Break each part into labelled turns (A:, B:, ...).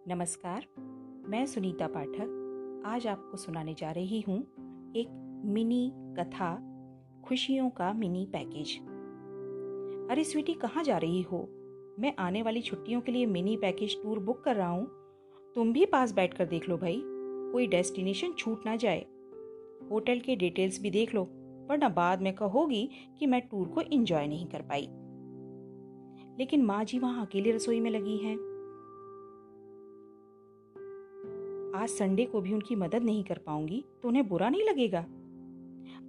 A: नमस्कार, मैं सुनीता पाठक आज आपको सुनाने जा रही हूँ एक मिनी कथा, खुशियों का मिनी पैकेज। अरे स्वीटी, कहाँ जा रही हो? मैं आने वाली छुट्टियों के लिए मिनी पैकेज टूर बुक कर रहा हूँ। तुम भी पास बैठकर देख लो भाई, कोई डेस्टिनेशन छूट ना जाए। होटल के डिटेल्स भी देख लो, वरना बाद में कहोगी कि मैं टूर को एंजॉय नहीं कर पाई। लेकिन माँ जी वहाँ अकेली रसोई में लगी हैं। आज संडे को भी उनकी मदद नहीं कर पाऊंगी तो उन्हें बुरा नहीं लगेगा?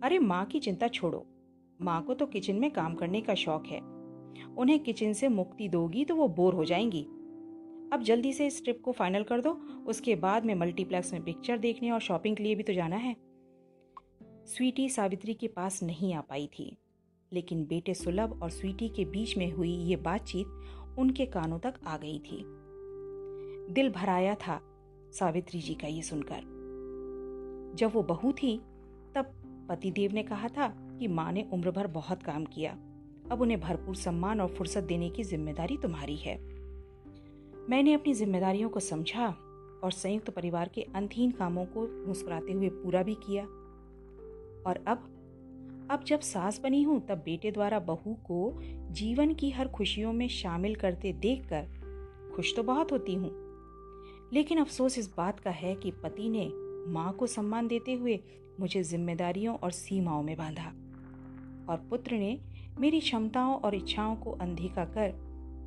A: अरे माँ की चिंता छोड़ो, माँ को तो किचन में काम करने का शौक है। उन्हें किचन से मुक्ति दोगी तो वो बोर हो जाएंगी। अब जल्दी से इस ट्रिप को फाइनल कर दो, उसके बाद में मल्टीप्लेक्स में पिक्चर देखने और शॉपिंग के लिए भी तो जाना है। स्वीटी सावित्री के पास नहीं आ पाई थी, लेकिन बेटे सुलभ और स्वीटी के बीच में हुई ये बातचीत उनके कानों तक आ गई थी। दिल भराया था सावित्री जी का ये सुनकर। जब वो बहू थी तब पतिदेव ने कहा था कि माँ ने उम्र भर बहुत काम किया, अब उन्हें भरपूर सम्मान और फुर्सत देने की जिम्मेदारी तुम्हारी है। मैंने अपनी जिम्मेदारियों को समझा और संयुक्त परिवार के अंतहीन कामों को मुस्कुराते हुए पूरा भी किया। और अब जब सास बनी हूं तब बेटे द्वारा बहू को जीवन की हर खुशियों में शामिल करते देखकर खुश तो बहुत होती हूँ, लेकिन अफसोस इस बात का है कि पति ने माँ को सम्मान देते हुए मुझे जिम्मेदारियों और सीमाओं में बांधा, और पुत्र ने मेरी क्षमताओं और इच्छाओं को अनदेखा कर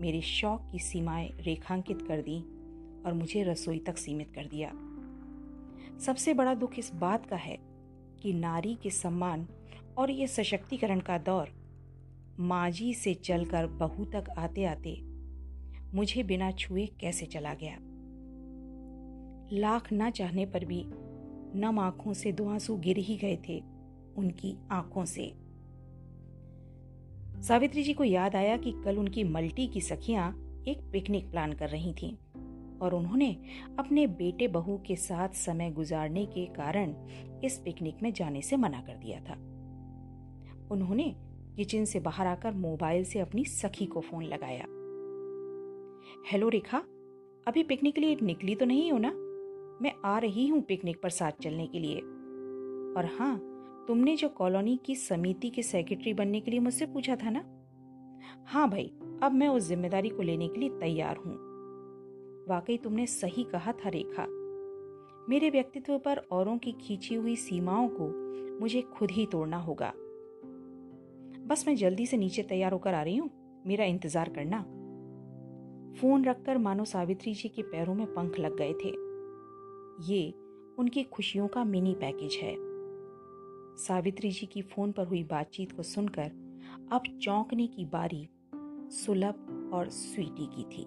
A: मेरे शौक की सीमाएं रेखांकित कर दी और मुझे रसोई तक सीमित कर दिया। सबसे बड़ा दुख इस बात का है कि नारी के सम्मान और ये सशक्तिकरण का दौर माँ जी से चलकर बहू तक आते आते मुझे बिना छुए कैसे चला गया। लाख ना चाहने पर भी नम आंखों से 2 आंसू गिर ही गए थे उनकी आंखों से। सावित्री जी को याद आया कि कल उनकी मल्टी की सखियां एक पिकनिक प्लान कर रही थीं और उन्होंने अपने बेटे बहू के साथ समय गुजारने के कारण इस पिकनिक में जाने से मना कर दिया था। उन्होंने किचन से बाहर आकर मोबाइल से अपनी सखी को फोन लगाया। हेलो रेखा, अभी पिकनिक के लिए निकली तो नहीं हो ना? मैं आ रही हूँ पिकनिक पर साथ चलने के लिए। और हाँ, तुमने जो कॉलोनी की समिति के सेक्रेटरी बनने के लिए मुझसे पूछा था ना? हाँ भाई, अब मैं उस जिम्मेदारी को लेने के लिए तैयार हूँ। वाकई तुमने सही कहा था रेखा, मेरे व्यक्तित्व पर औरों की खींची हुई सीमाओं को मुझे खुद ही तोड़ना होगा। बस मैं जल्दी से नीचे तैयार होकर आ रही हूँ, मेरा इंतजार करना। फोन रखकर मानो सावित्री जी के पैरों में पंख लग गए थे। ये उनकी खुशियों का मिनी पैकेज है। सावित्री जी की फोन पर हुई बातचीत को सुनकर अब चौंकने की बारी सुलभ और स्वीटी की थी।